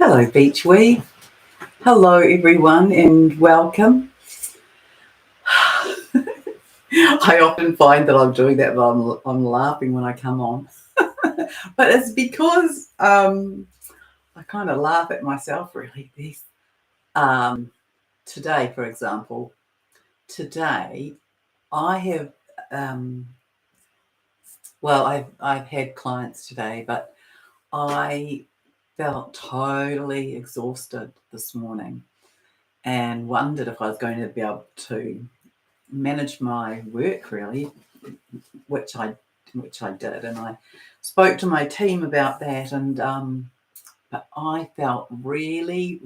Hello, Beachweed. Hello, everyone, and welcome. I often find that I'm doing that, but I'm laughing when I come on. But it's because I kind of laugh at myself, really. Today, for example, today I have, um, I've had clients today, but I felt totally exhausted this morning and wondered if I was going to be able to manage my work really, which I did, and I spoke to my team about that, and but I felt really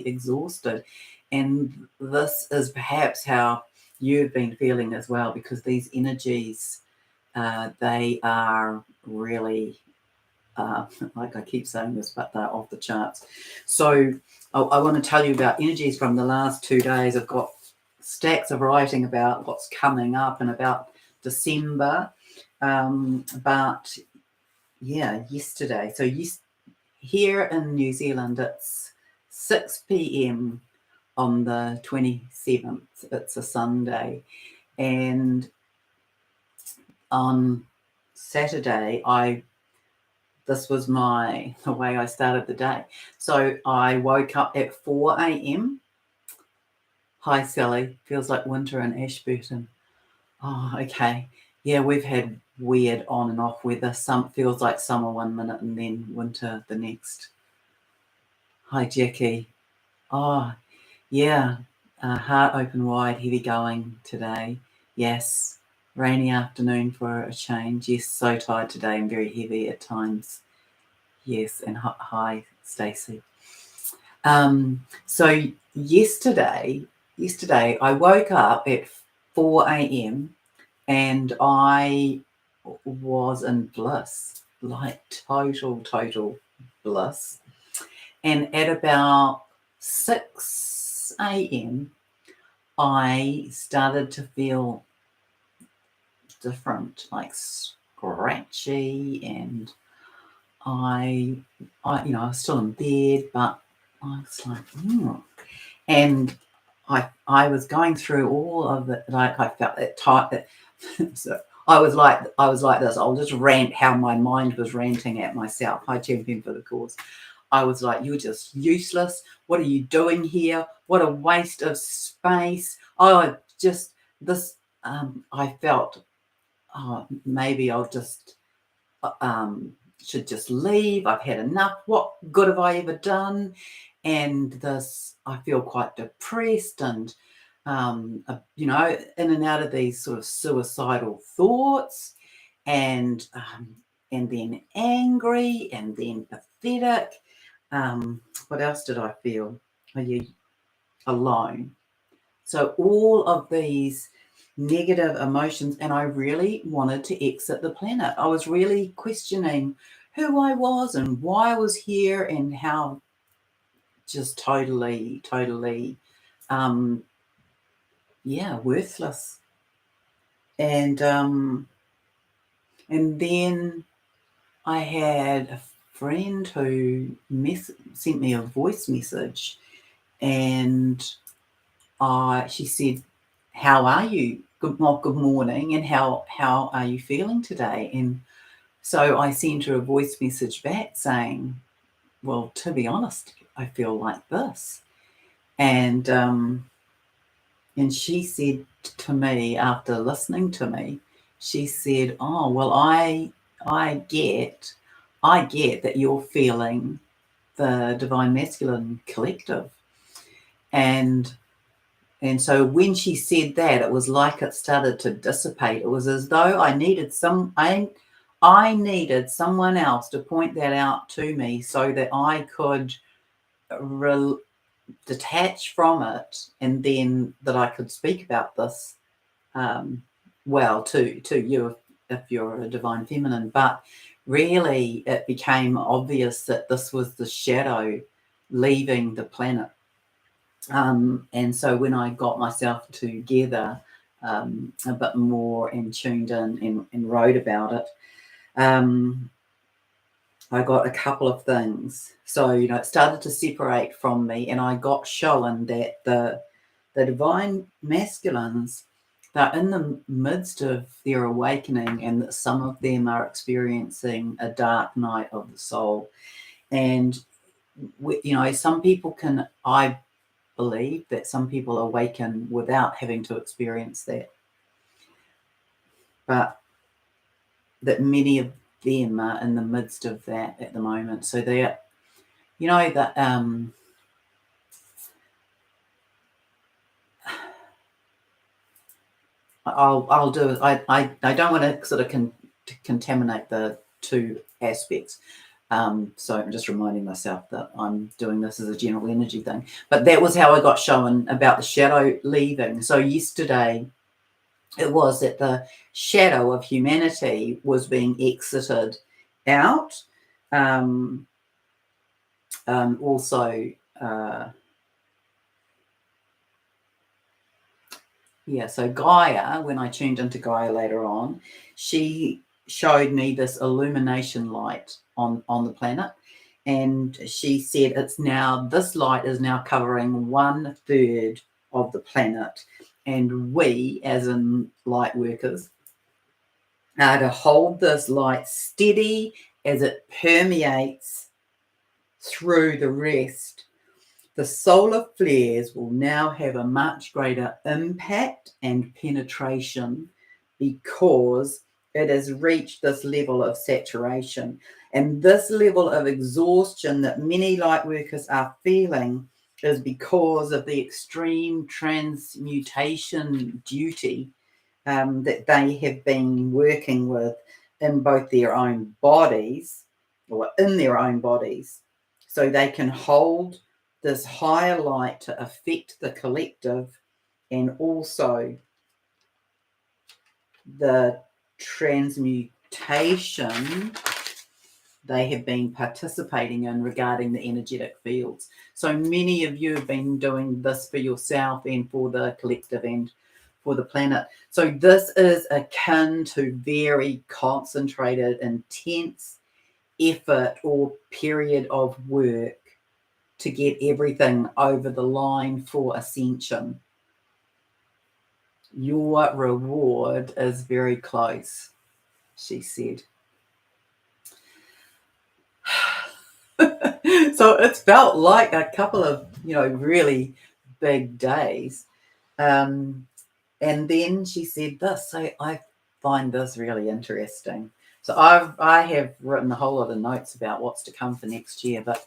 exhausted, and this is perhaps how you've been feeling as well, because these energies, they are really like I keep saying this, but they're off the charts. So I want to tell you about energies from the last 2 days. I've got stacks of writing about what's coming up and about December. But yeah, yesterday. So here in New Zealand, it's 6 p.m. on the 27th. It's a Sunday. And on Saturday, this was the way I started the day. So I woke up at 4 a.m. Hi, Sally. Feels like winter in Ashburton. Oh, okay. Yeah, we've had weird on and off weather. Some feels like summer 1 minute and then winter the next. Hi, Jackie. Oh, yeah. Heart open wide, heavy going today. Yes. Rainy afternoon for a change. Yes, so tired today and very heavy at times. Yes, and hi, Stacey. So yesterday I woke up at 4 a.m. and I was in bliss, like total bliss. And at about 6 a.m., I started to feel different, like scratchy, and I was still in bed, but I was like, and I was going through all of it. Like I felt it tight. So I was like this. I'll just rant how my mind was ranting at myself. Hi, champion for the cause. I was like, you're just useless. What are you doing here? What a waste of space. Oh, just this. I felt, oh, maybe I'll just should just leave. I've had enough. What good have I ever done? And I feel quite depressed and, in and out of these sort of suicidal thoughts, and then angry, and then pathetic. What else did I feel? Are you alone? So all of these negative emotions, and I really wanted to exit the planet. I was really questioning who I was and why I was here, and how just totally, worthless. And then I had a friend who sent me a voice message, and she said, "How are you? Good morning, and how are you feeling today?" And so I sent her a voice message back saying, "Well, to be honest, I feel like this." And she said to me, after listening to me, she said, "Oh, well, I get that you're feeling the Divine Masculine Collective." And so when she said that, it was like it started to dissipate. It was as though I needed someone else to point that out to me, so that I could detach from it, and then that I could speak about this, to you if you're a divine feminine. But really, it became obvious that this was the shadow leaving the planet. And so when I got myself together a bit more and tuned in, and wrote about it, I got a couple of things. So, it started to separate from me, and I got shown that the divine masculines, they're in the midst of their awakening, and that some of them are experiencing a dark night of the soul. And, some people can, I believe that some people awaken without having to experience that. But that many of them are in the midst of that at the moment. So they're, that I'll do it. I don't want to sort of contaminate the two aspects. So I'm just reminding myself that I'm doing this as a general energy thing. But that was how I got shown about the shadow leaving. So yesterday it was that the shadow of humanity was being exited out. Also, so Gaia, when I tuned into Gaia later on, she showed me this illumination light on the planet. And she said this light is now covering 1/3 of the planet. And we, as in light workers, are to hold this light steady as it permeates through the rest. The solar flares will now have a much greater impact and penetration because it has reached this level of saturation. And this level of exhaustion that many light workers are feeling is because of the extreme transmutation duty that they have been working with in both their own bodies or in their own bodies, so they can hold this higher light to affect the collective, and also the transmutation they have been participating in regarding the energetic fields. So many of you have been doing this for yourself and for the collective and for the planet. So this is akin to very concentrated, intense effort or period of work to get everything over the line for ascension. Your reward is very close, she said. So it's felt like a couple of, really big days. And then she said this. So I find this really interesting. So I have written a whole lot of notes about what's to come for next year, but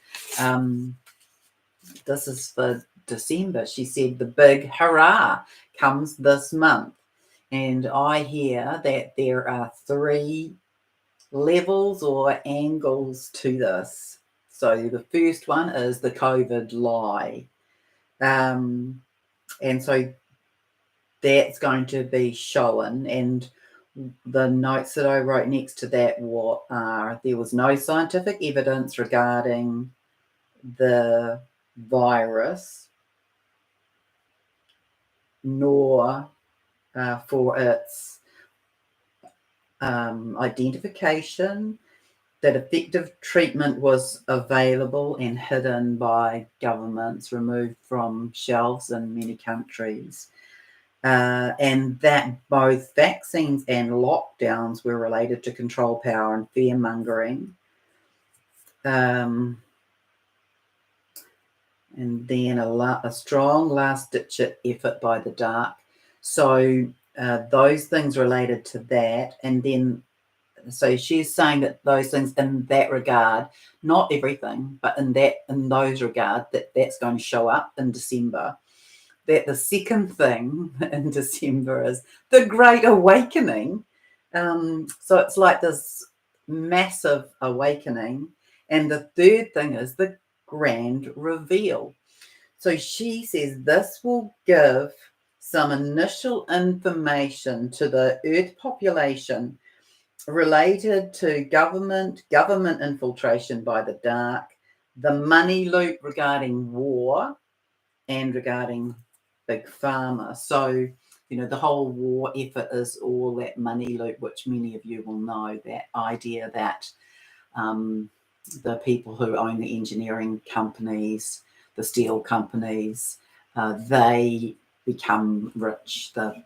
this is for December. She said the big hurrah comes this month. And I hear that there are 3 levels or angles to this. So the first one is the COVID lie. And so that's going to be shown. And the notes that I wrote next to that there was no scientific evidence regarding the virus, nor for its identification, that effective treatment was available and hidden by governments, removed from shelves in many countries, and that both vaccines and lockdowns were related to control power and fear-mongering. And then a strong last-ditch effort by the dark. So those things related to that. And then, so she's saying that those things in that regard, not everything, but in those regard, that's going to show up in December. That the second thing in December is the Great Awakening. So it's like this massive awakening. And the third thing is the grand reveal. So she says this will give some initial information to the Earth population related to government infiltration by the dark, the money loop regarding war, and regarding big pharma. So, the whole war effort is all that money loop, which many of you will know, that idea that the people who own the engineering companies, the steel companies, they become rich. The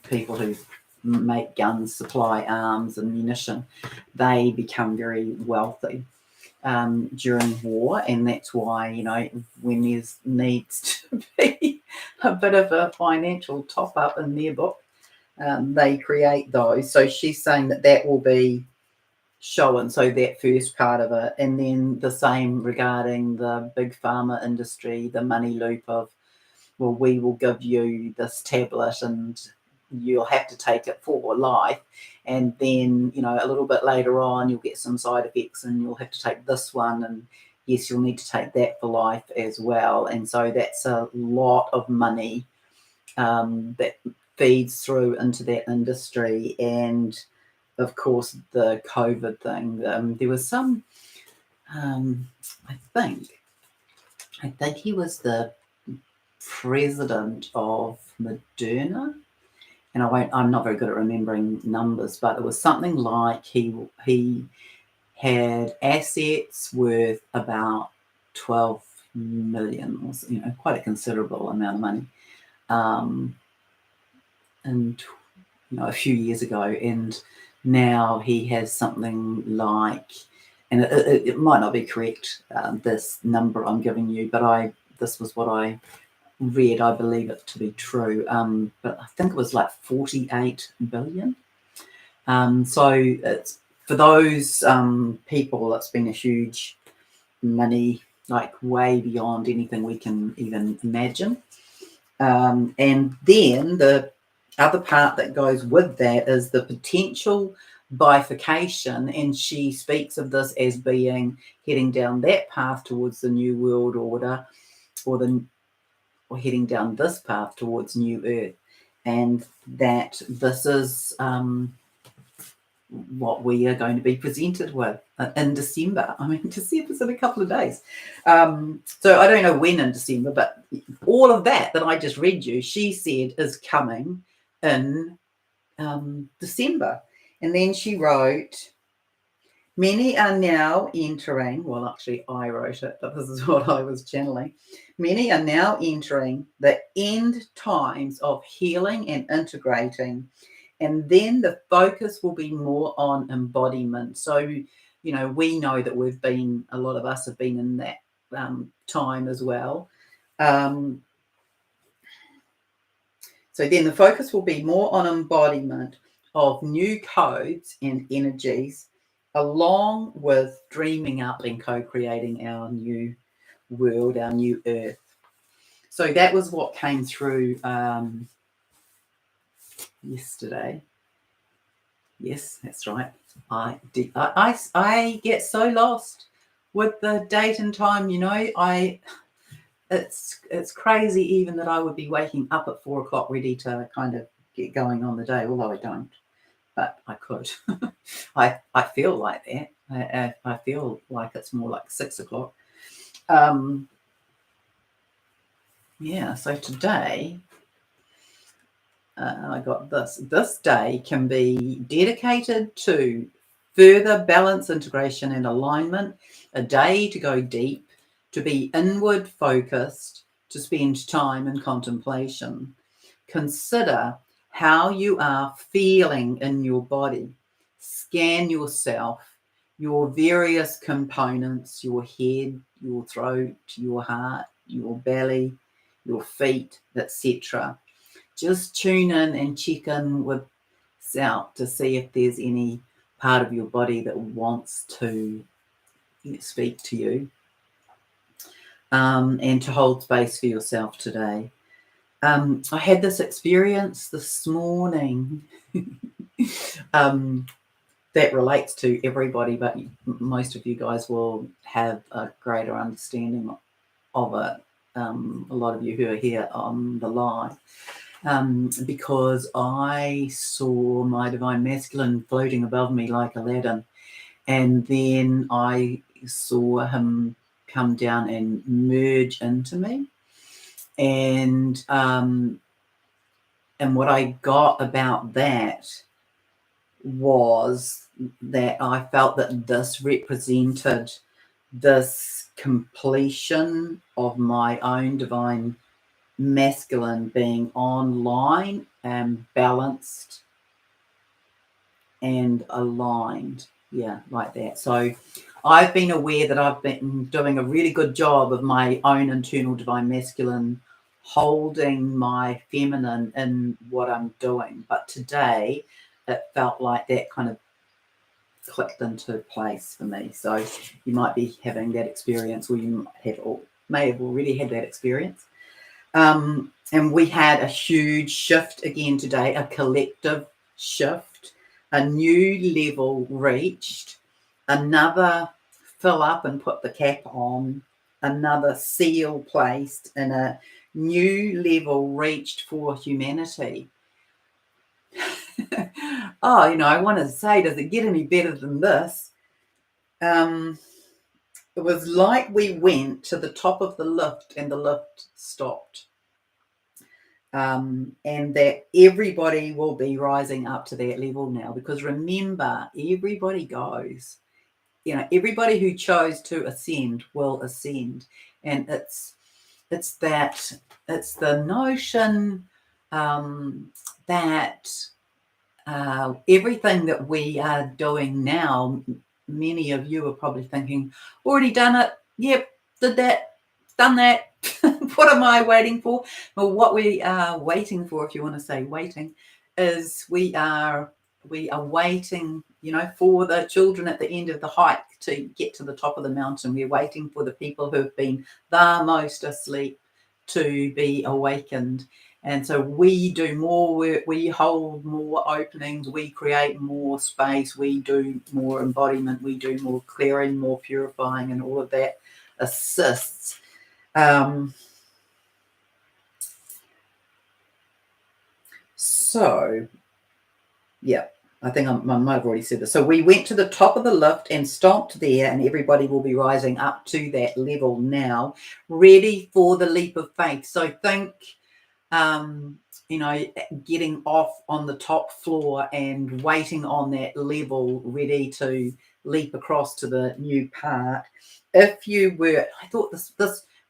people who make guns, supply arms and munition, they become very wealthy during war, and that's why, you know, when there's needs to be a bit of a financial top up in their book, they create those. So she's saying that that will be shown, so that first part of it, and then the same regarding the big pharma industry, the money loop of, well, we will give you this tablet and you'll have to take it for life, and then, you know, a little bit later on you'll get some side effects and you'll have to take this one, and yes, you'll need to take that for life as well. And so that's a lot of money that feeds through into that industry. And of course the COVID thing, there was some I think he was the president of Moderna, and I'm not very good at remembering numbers, but it was something like he had assets worth about 12 million, or, you know, quite a considerable amount of money, and, you know, a few years ago, and now he has something like, and it might not be correct, this number I'm giving you, but this was what I read. I believe it to be true, but I think it was like 48 billion. So it's, for those people, that's been a huge money, like way beyond anything we can even imagine. And then the other part that goes with that is the potential bifurcation, and she speaks of this as being heading down that path towards the New World Order, or heading down this path towards New Earth, and that this is what we are going to be presented with in December. I mean, December's in a couple of days. So I don't know when in December, but all of that I just read you, she said is coming in December. And then she wrote, many are now entering, well, actually I wrote it, but this is what I was channeling. Many are now entering the end times of healing and integrating, and then the focus will be more on embodiment. So, you know, we know that a lot of us have been in that time as well. So then the focus will be more on embodiment of new codes and energies, along with dreaming up and co-creating our new world, our new earth. So that was what came through yesterday. Yes, that's right. I get so lost with the date and time, you know. It's crazy even that I would be waking up at 4 o'clock ready to kind of get going on the day, although I don't, but I could. I feel like that. I feel like it's more like 6 o'clock. Yeah, so today I got this. This day can be dedicated to further balance, integration, and alignment. A day to go deep, to be inward focused, to spend time in contemplation. Consider how you are feeling in your body. Scan yourself, your various components, your head, your throat, your heart, your belly, your feet, etc. Just tune in and check in with self to see if there's any part of your body that wants to speak to you, and to hold space for yourself today. I had this experience this morning that relates to everybody, but most of you guys will have a greater understanding of it. A lot of you who are here on the live. Because I saw my divine masculine floating above me like Aladdin, and then I saw him come down and merge into me, and what I got about that was that I felt that this represented this completion of my own divine masculine being online and balanced and aligned. Yeah, like that. So I've been aware that I've been doing a really good job of my own internal divine masculine, holding my feminine in what I'm doing. But today it felt like that kind of clicked into place for me. So you might be having that experience, or you may have already had that experience. And we had a huge shift again today, a collective shift, a new level reached, another fill up and put the cap on, another seal placed, and a new level reached for humanity. Oh, I want to say, does it get any better than this? It was like we went to the top of the lift and the lift stopped. And that everybody will be rising up to that level now, because remember, everybody goes. Everybody who chose to ascend will ascend, and it's the notion that everything that we are doing now, many of you are probably thinking, already done it. Yep, did that, done that. What am I waiting for? Well, what we are waiting for, if you want to say waiting, is we are waiting, for the children at the end of the hike to get to the top of the mountain. We're waiting for the people who have been the most asleep to be awakened. And so we do more work, we hold more openings, we create more space, we do more embodiment, we do more clearing, more purifying, and all of that assists. So, yeah, I think I might have already said this. So we went to the top of the lift and stopped there, and everybody will be rising up to that level now, ready for the leap of faith. So think, getting off on the top floor and waiting on that level, ready to leap across to the new part. If you were, I thought this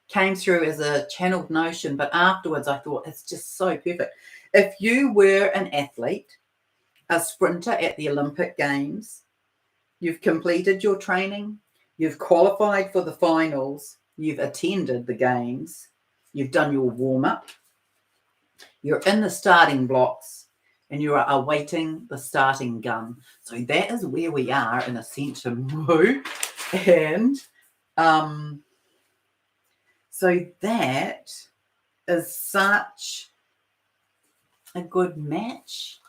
came through as a channeled notion, but afterwards I thought it's just so perfect. If you were an athlete, a sprinter at the Olympic Games, you've completed your training, you've qualified for the finals, you've attended the games, you've done your warm-up, you're in the starting blocks, and you are awaiting the starting gun. So that is where we are in Ascension Woo. And so that is such a good match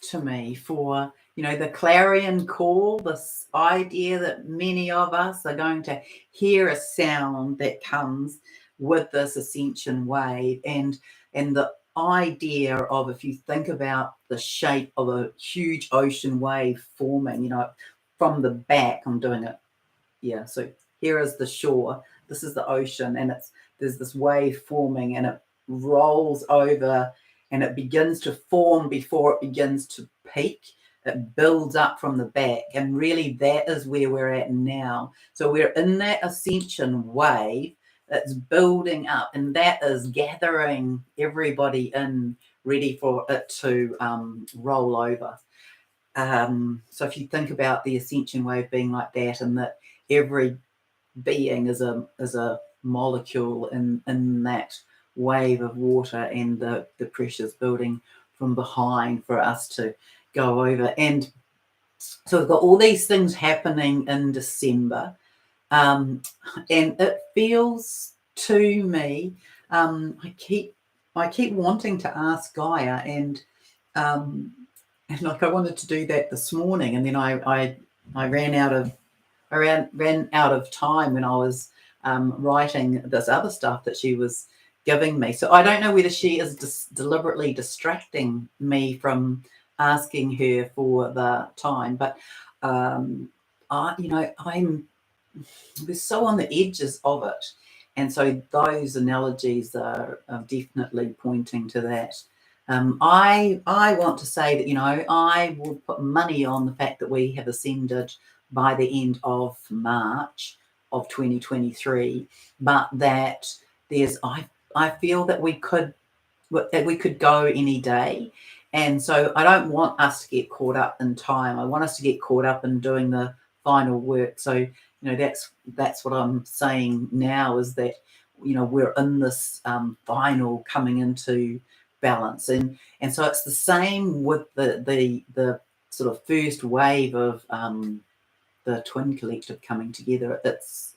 to me for, the clarion call, this idea that many of us are going to hear a sound that comes with this ascension wave, and the idea of, if you think about the shape of a huge ocean wave forming, from the back, I'm doing it. Yeah, so here is the shore, this is the ocean, and there's this wave forming, and it rolls over, and it begins to form before it begins to peak. It builds up from the back, and really that is where we're at now. So we're in that ascension wave that's building up, and that is gathering everybody in, ready for it to roll over. So if you think about the ascension wave being like that, and that every being is a molecule in that wave of water, and the pressures building from behind for us to go over. And so we've got all these things happening in December, and it feels to me, I keep wanting to ask Gaia, and like I wanted to do that this morning, and then I ran out of time when I was writing this other stuff that she was giving me. So I don't know whether she is deliberately distracting me from asking her for the time, but I'm so on the edges of it, and so those analogies are definitely pointing to that. I want to say that, I will put money on the fact that we have ascended by the end of March of 2023, but that I feel that we could go any day. And so I don't want us to get caught up in time. I want us to get caught up in doing the final work. So, that's what I'm saying now, is that, we're in this final coming into balance. And so it's the same with the sort of first wave of the twin collective coming together. It's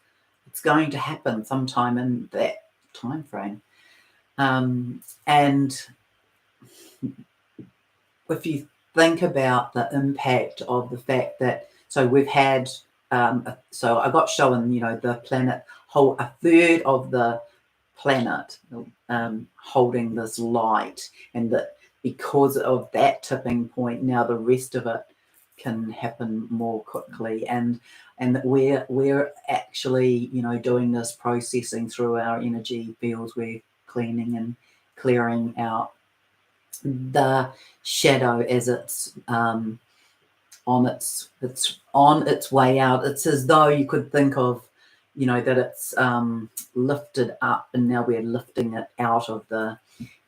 going to happen sometime in that time frame. And if you think about the impact of the fact that, so we've had, so I got shown, the planet hold a third of the planet holding this light, and that because of that tipping point, now the rest of it can happen more quickly, and that we're actually, doing this processing through our energy fields. We're cleaning and clearing out the shadow as it's on its way out. It's as though you could think of, that it's lifted up, and now we're lifting it out of the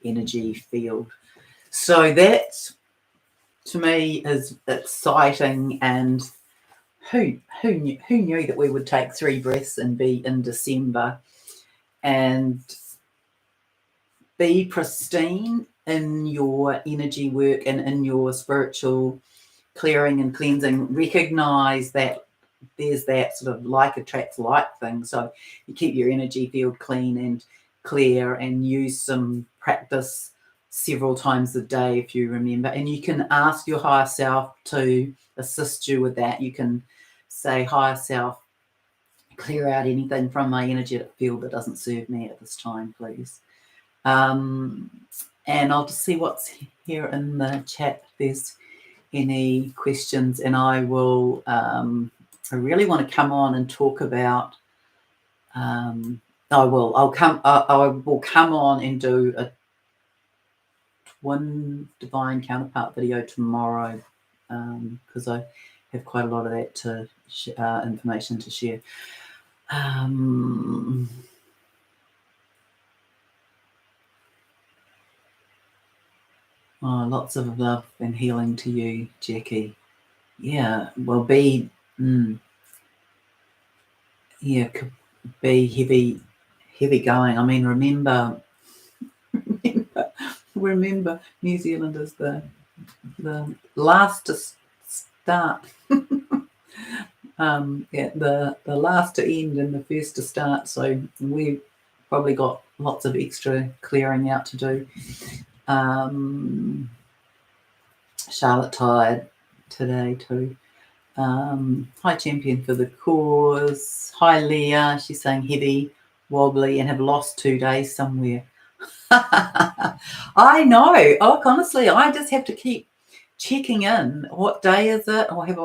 energy field. So that, to me, is exciting. And who knew that we would take 3 breaths and be in December and be pristine in your energy work and in your spiritual clearing and cleansing. Recognize that there's that sort of like attracts like thing. So you keep your energy field clean and clear, and use some practice several times a day, if you remember. And you can ask your higher self to assist you with that. You can say, higher self, clear out anything from my energetic field that doesn't serve me at this time, please. And I'll just see what's here in the chat if there's any questions, and I will I really want to come on and talk about I will come on and do a twin divine counterpart video tomorrow, because I have quite a lot of that to information to share. Lots of love and healing to you, Jackie. Yeah, well, be heavy going. I mean, remember New Zealand is the last to start. The last to end and the first to start. So we've probably got lots of extra clearing out to do. Charlotte tired today too. Hi, Champion for the Cause. Hi, Leah. She's saying heavy, wobbly, and have lost 2 days somewhere. I know. Oh, honestly, I just have to keep checking in. What day is it? What have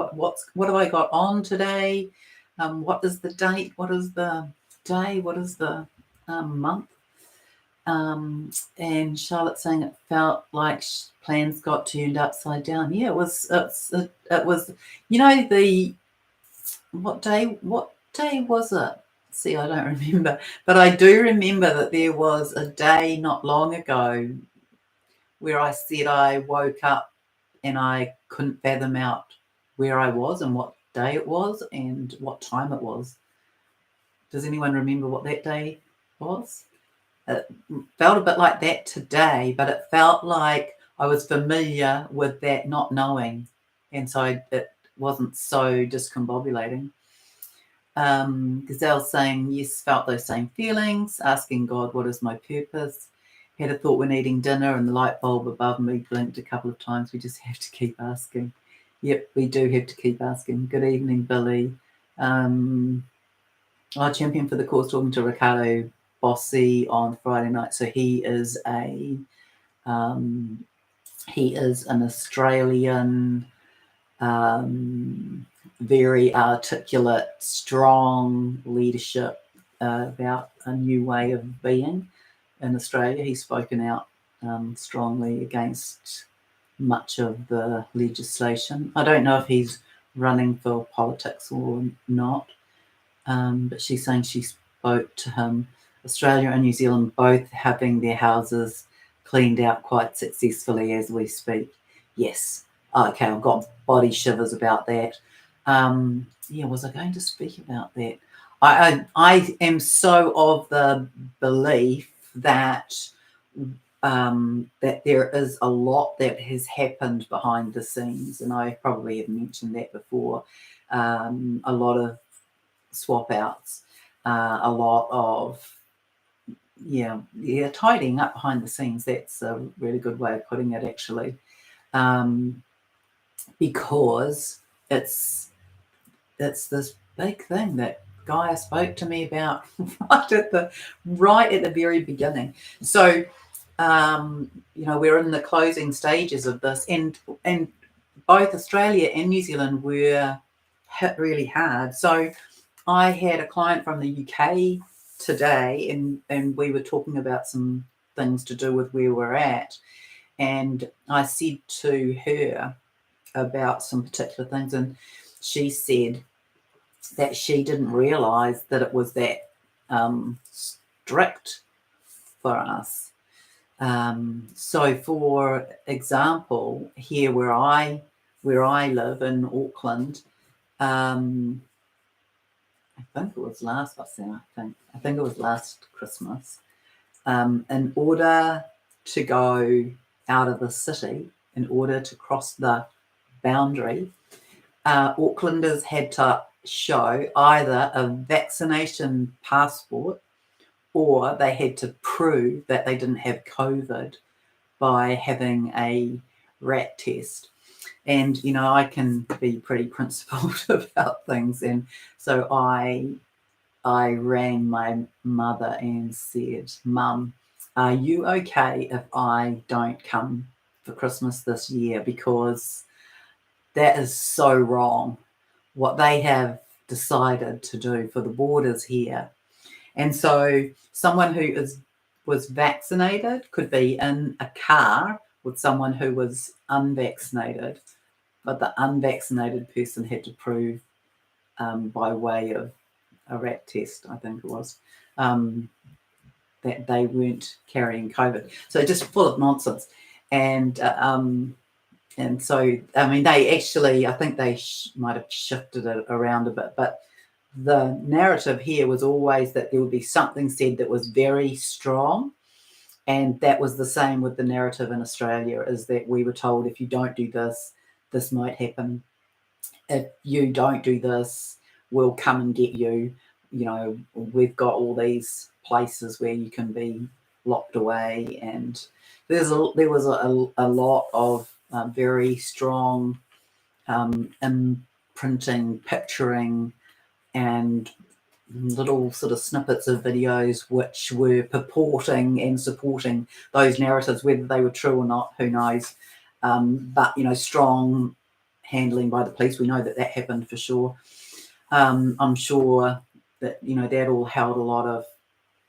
I got on today? What is the date? What is the day? What is the month? And Charlotte saying it felt like plans got turned upside down. Yeah, it was. It was. What day was it? See, I don't remember, but I do remember that there was a day not long ago where I said I woke up and I couldn't fathom out where I was and what day it was and what time it was. Does anyone remember what that day was? It felt a bit like that today, but it felt like I was familiar with that not knowing, and so it wasn't so discombobulating. Gazelle's saying, yes, felt those same feelings, asking God, what is my purpose? Had a thought when eating dinner and the light bulb above me blinked a couple of times. We just have to keep asking. Yep, we do have to keep asking. Good evening, Billy. Champion for the Cause, talking to Ricardo Bossi on Friday night. So he is an Australian, very articulate, strong leadership about a new way of being in Australia. He's spoken out strongly against much of the legislation. I don't know if he's running for politics or not, but she's saying she spoke to him. Australia and New Zealand both having their houses cleaned out quite successfully as we speak. Yes. Okay, I've got body shivers about that. Yeah, was I going to speak about that? I am so of the belief that that there is a lot that has happened behind the scenes, and I probably have mentioned that before. A lot of swap outs, a lot of tidying up behind the scenes. That's a really good way of putting it, actually, because it's this big thing that Gaia spoke to me about right at the very beginning. So we're in the closing stages of this, and both Australia and New Zealand were hit really hard. So I had a client from the UK today, and we were talking about some things to do with where we're at. And I said to her about some particular things, and she said that she didn't realise that it was that strict for us. So, for example, here where I live in Auckland, I think it was last. I think it was last Christmas. In order to go out of the city, in order to cross the boundary, Aucklanders had to show either a vaccination passport or they had to prove that they didn't have COVID by having a rat test. And, I can be pretty principled about things. And so I rang my mother and said, Mum, are you okay if I don't come for Christmas this year? Because that is so wrong, what they have decided to do for the borders here. And so someone who was vaccinated could be in a car with someone who was unvaccinated, but the unvaccinated person had to prove by way of a rat test, I think it was, that they weren't carrying COVID. So just full of nonsense. And so, I mean, they actually, I think they might have shifted it around a bit, but the narrative here was always that there would be something said that was very strong. And that was the same with the narrative in Australia, is that we were told, if you don't do this, this might happen. If you don't do this, we'll come and get you. We've got all these places where you can be locked away. And there was a lot of very strong imprinting, picturing, and little sort of snippets of videos which were purporting and supporting those narratives, whether they were true or not, who knows. But strong handling by the police, we know that happened for sure. I'm sure that that all held a lot of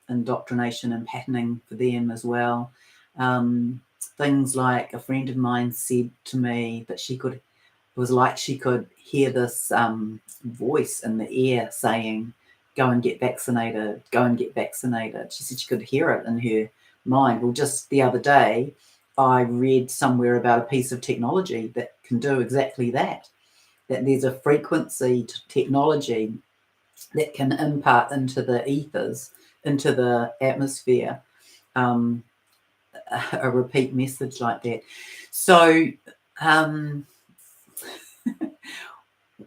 indoctrination and patterning for them as well. Things like, a friend of mine said to me that it was like she could hear this voice in the air saying, go and get vaccinated, go and get vaccinated. She said she could hear it in her mind. Well, just the other day, I read somewhere about a piece of technology that can do exactly that there's a frequency technology that can impart into the ethers, into the atmosphere, a repeat message like that. So,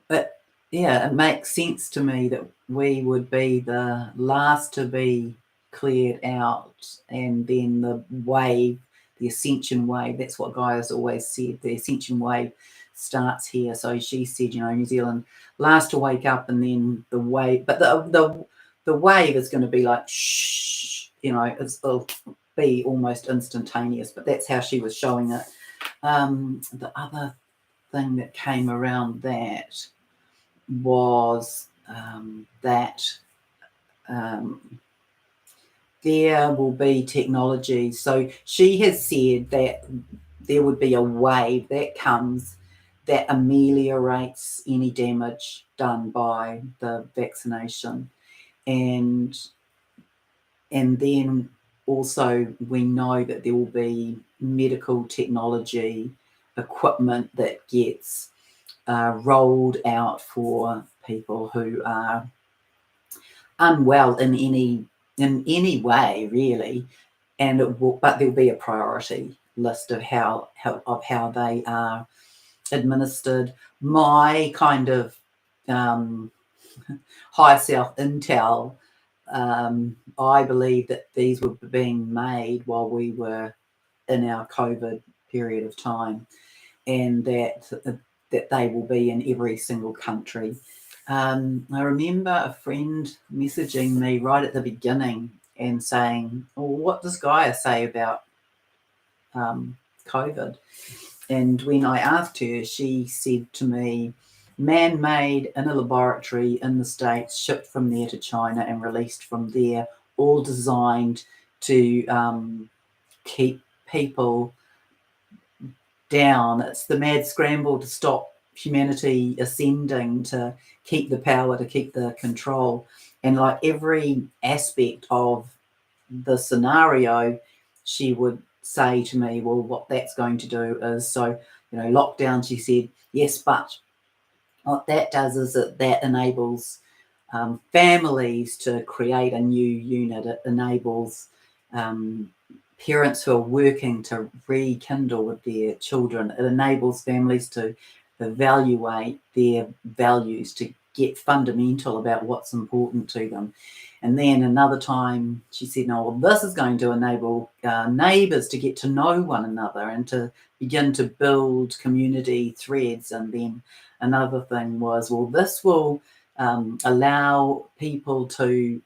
but yeah, it makes sense to me that we would be the last to be cleared out, and then the wave, the ascension wave, that's what Gaia's always said, the ascension wave starts here. So she said, New Zealand last to wake up, and then the wave, but the wave is going to be like shh, it'll be almost instantaneous, but that's how she was showing it. The other thing that came around that was that there will be technology. So she has said that there would be a wave that comes that ameliorates any damage done by the vaccination. And then also we know that there will be medical technology equipment that gets rolled out for people who are unwell in any way, really. And but there'll be a priority list of how they are administered. My kind of high self intel, I believe that these were being made while we were in our COVID period of time, and that they will be in every single country. I remember a friend messaging me right at the beginning and saying, "Well, what does Gaia say about COVID?" And when I asked her, she said to me, "Man-made in a laboratory in the States, shipped from there to China and released from there, all designed to keep people down. It's the mad scramble to stop humanity ascending, to keep the power, to keep the control." And like every aspect of the scenario, she would say to me, "Well, what that's going to do is," so, lockdown, she said, "Yes, but what that does is that enables families to create a new unit. It enables parents who are working to rekindle with their children. It enables families to evaluate their values, to get fundamental about what's important to them." And then another time she said, "No, well, this is going to enable neighbours to get to know one another and to begin to build community threads." And then another thing was, "Well, this will allow people to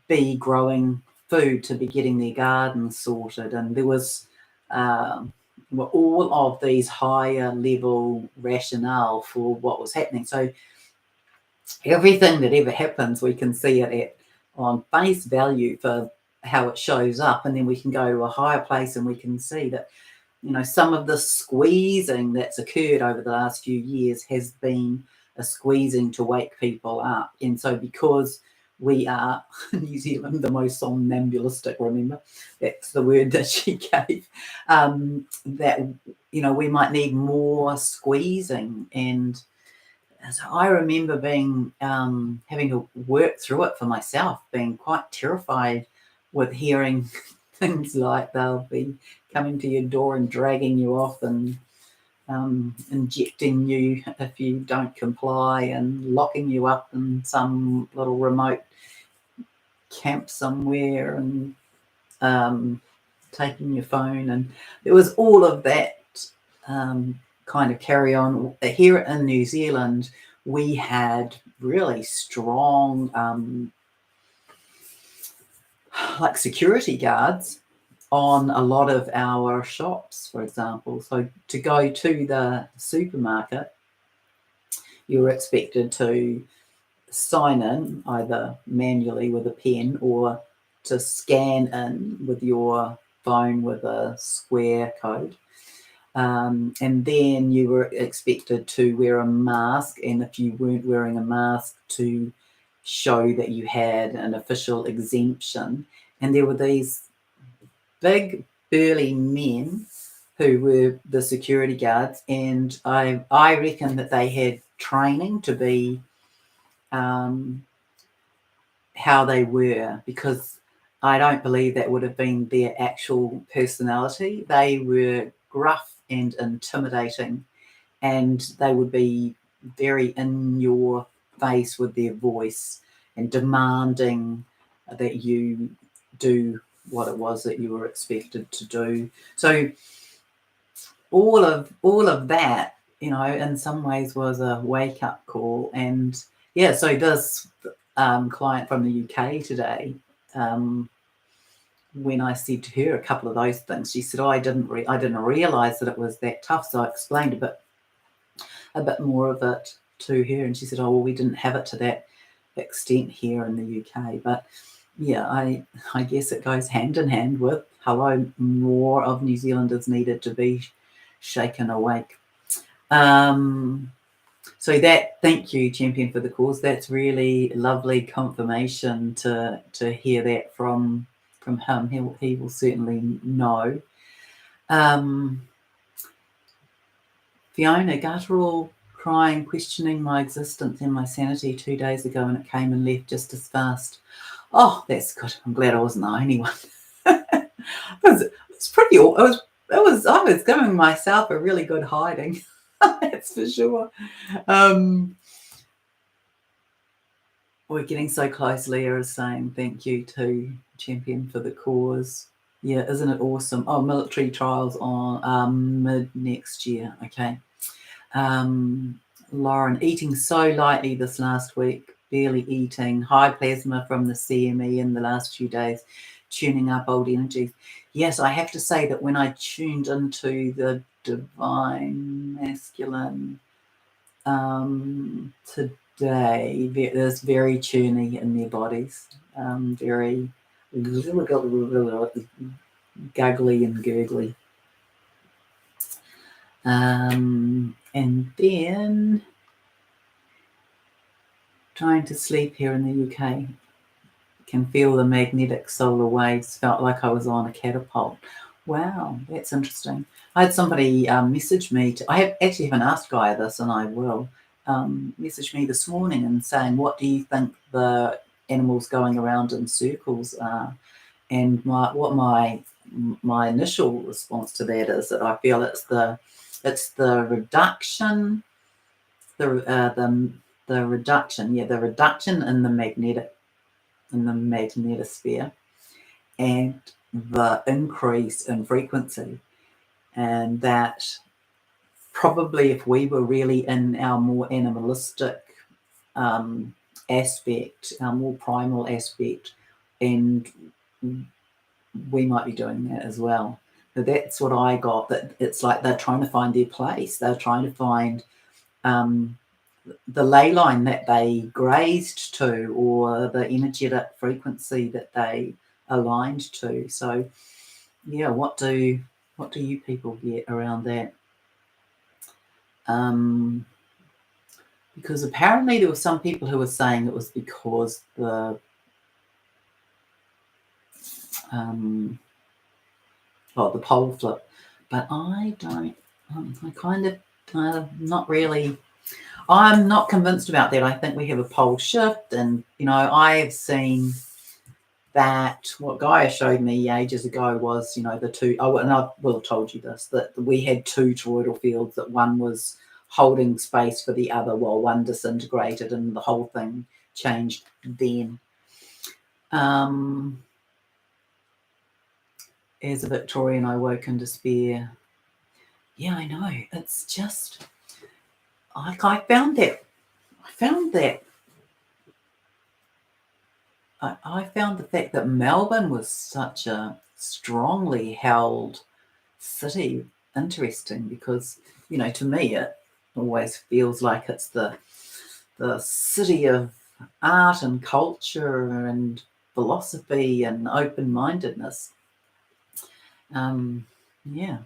be growing food, to be getting their gardens sorted." And there was all of these higher level rationale for what was happening. So everything that ever happens, we can see it on face value for how it shows up, and then we can go to a higher place and we can see that some of the squeezing that's occurred over the last few years has been a squeezing to wake people up. And so because we are in New Zealand the most somnambulistic, remember that's the word that she gave, that we might need more squeezing. And so I remember being having to work through it for myself, being quite terrified with hearing things like they'll be coming to your door and dragging you off and injecting you if you don't comply, and locking you up in some little remote camp somewhere, and taking your phone. And there was all of that kind of carry on. Here in New Zealand, we had really strong like security guards on a lot of our shops, for example. So to go to the supermarket, you were expected to sign in either manually with a pen or to scan in with your phone with a square code. And then you were expected to wear a mask, and if you weren't wearing a mask, to show that you had an official exemption. And there were these big burly men who were the security guards, and I reckon that they had training to be how they were, because I don't believe that would have been their actual personality. They were gruff and intimidating, and they would be very in your face with their voice and demanding that you do what it was that you were expected to do. So all of that, in some ways was a wake-up call. And yeah, so this client from the UK today, when I said to her a couple of those things, she said, "Oh, I didn't realise that it was that tough." So I explained a bit more of it to her, and she said, "Oh, well, we didn't have it to that extent here in the UK." But yeah, I guess it goes hand in hand with hello, more of New Zealanders needed to be shaken awake. Um, so that, thank you, Champion for the Cause. That's really lovely confirmation to hear that from him. He will certainly know. Um, Fiona, guttural crying, questioning my existence and my sanity 2 days ago, and it came and left just as fast. Oh, that's good. I'm glad I wasn't the only one. It was pretty. It was. It was. I was giving myself a really good hiding. That's for sure. Um, we're getting so close. Leah is saying thank you to Champion for the Cause. Yeah, isn't it awesome? Oh, military trials on mid next year. Okay. Um, Lauren, eating so lightly this last week, barely eating, high plasma from the CME in the last few days, tuning up old energies. Yes, I have to say that when I tuned into the divine masculine today, there's very tuny in their bodies, very guggly and gurgly. And then trying to sleep here in the UK, can feel the magnetic solar waves, felt like I was on a catapult. Wow, that's interesting. I had somebody message me. Actually haven't asked Gaia this, and I will. Message me this morning and saying, what do you think the animals going around in circles are? And my initial response to that is that I feel it's the reduction, the reduction, the reduction in the magnetosphere, and the increase in frequency. And that probably if we were really in our more animalistic aspect, our more primal aspect, and we might be doing that as well. So that's what I got, that it's like they're trying to find their place. They're trying to find the ley line that they grazed to, or the energetic frequency that they aligned to. So yeah, what do you people get around that? Because apparently there were some people who were saying it was because the the pole flip, but I don't. I kind of not really. I'm not convinced about that. I think we have a pole shift, and I've seen that what Gaia showed me ages ago was, the two, and I will have told you this, that we had two toroidal fields, that one was holding space for the other while one disintegrated and the whole thing changed then. As a Victorian, I woke in despair. Yeah, I know. It's just, I found that, I found the fact that Melbourne was such a strongly held city interesting, because to me it always feels like it's the city of art and culture and philosophy and open-mindedness. Yeah.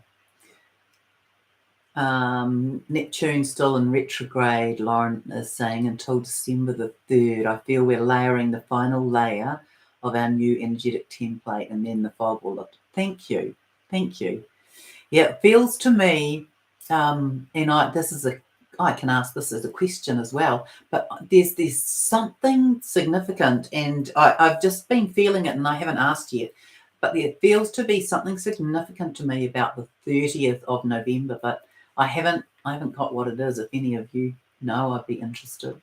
Neptune still in retrograde, Lauren is saying, until December the 3rd. I feel we're layering the final layer of our new energetic template, and then the fog will lift. Thank you. Yeah, it feels to me, and I can ask this as a question as well, but there's something significant, and I've just been feeling it, and I haven't asked yet, but there feels to be something significant to me about the 30th of November, but I haven't got what it is. If any of you know, I'd be interested.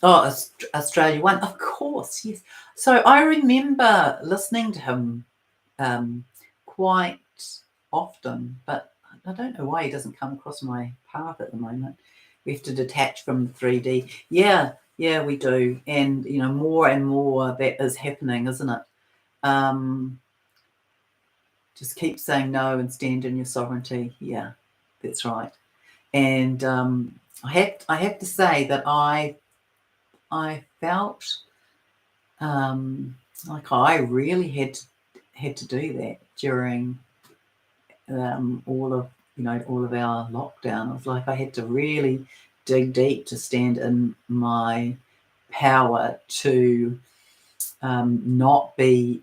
Australia One, of course, yes. So I remember listening to him quite often, but I don't know why he doesn't come across my path at the moment. We have to detach from the 3D. Yeah, we do. And, more and more that is happening, isn't it? Just keep saying no and stand in your sovereignty. Yeah, that's right. And I have to say that I felt Like I really had to do that during all of our lockdown. It was like I had to really dig deep to stand in my power to not be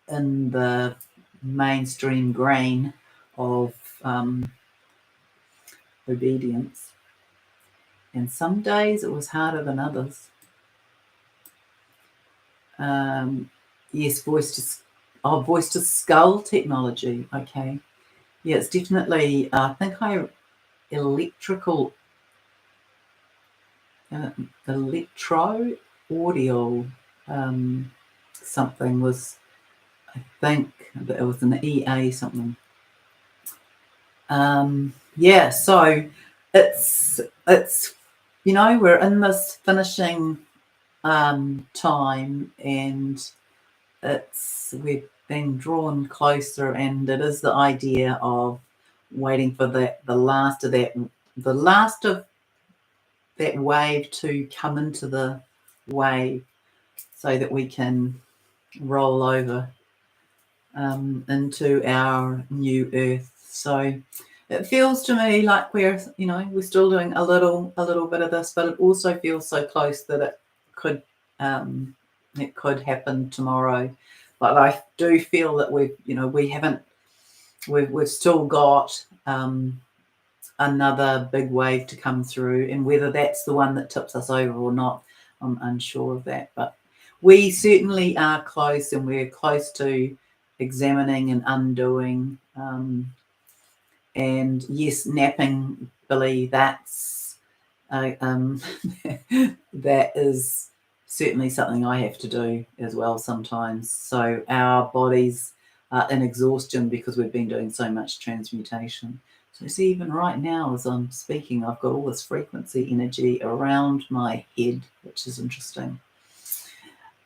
in the mainstream grain of obedience. And some days it was harder than others. Yes, voice to skull technology. Okay, yeah, it's definitely. I think electro audio something was. I think that it was an EA something. Yeah, so it's we're in this finishing time, and we've been drawn closer, and it is the idea of waiting for the last of that wave to come into the wave so that we can roll over into our new earth. So it feels to me like we're still doing a little bit of this, but it also feels so close that could it could happen tomorrow. But I do feel that we've still got another big wave to come through, and whether that's the one that tips us over or not, I'm unsure of that. But we certainly are close, and we're close to examining and undoing. And yes, napping, Billy, that's that is certainly something I have to do as well sometimes. So our bodies are in exhaustion because we've been doing so much transmutation. So see, even right now as I'm speaking, I've got all this frequency energy around my head, which is interesting.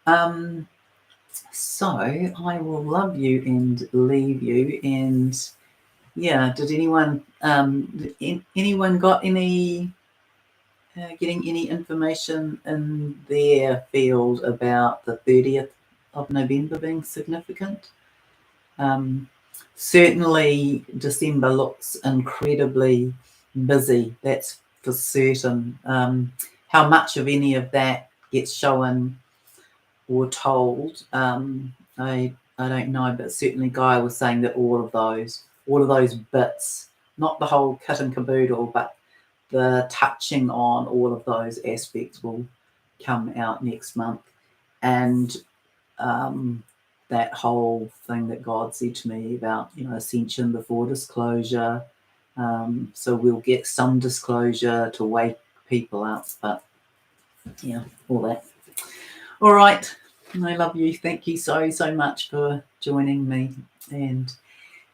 So I will love you and leave you. And yeah, did anyone got any getting any information in their field about the 30th of November being significant? Certainly December looks incredibly busy, that's for certain. How much of any of that gets shown or told, I don't know, but certainly Gaia was saying that all of those bits, not the whole kit and caboodle, but the touching on all of those aspects will come out next month. And that whole thing that God said to me about, ascension before disclosure. So we'll get some disclosure to wake people up, but yeah, all that. All right. I love you. Thank you so much for joining me, and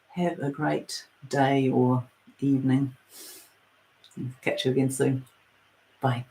have a great day or evening. Catch you again soon. Bye.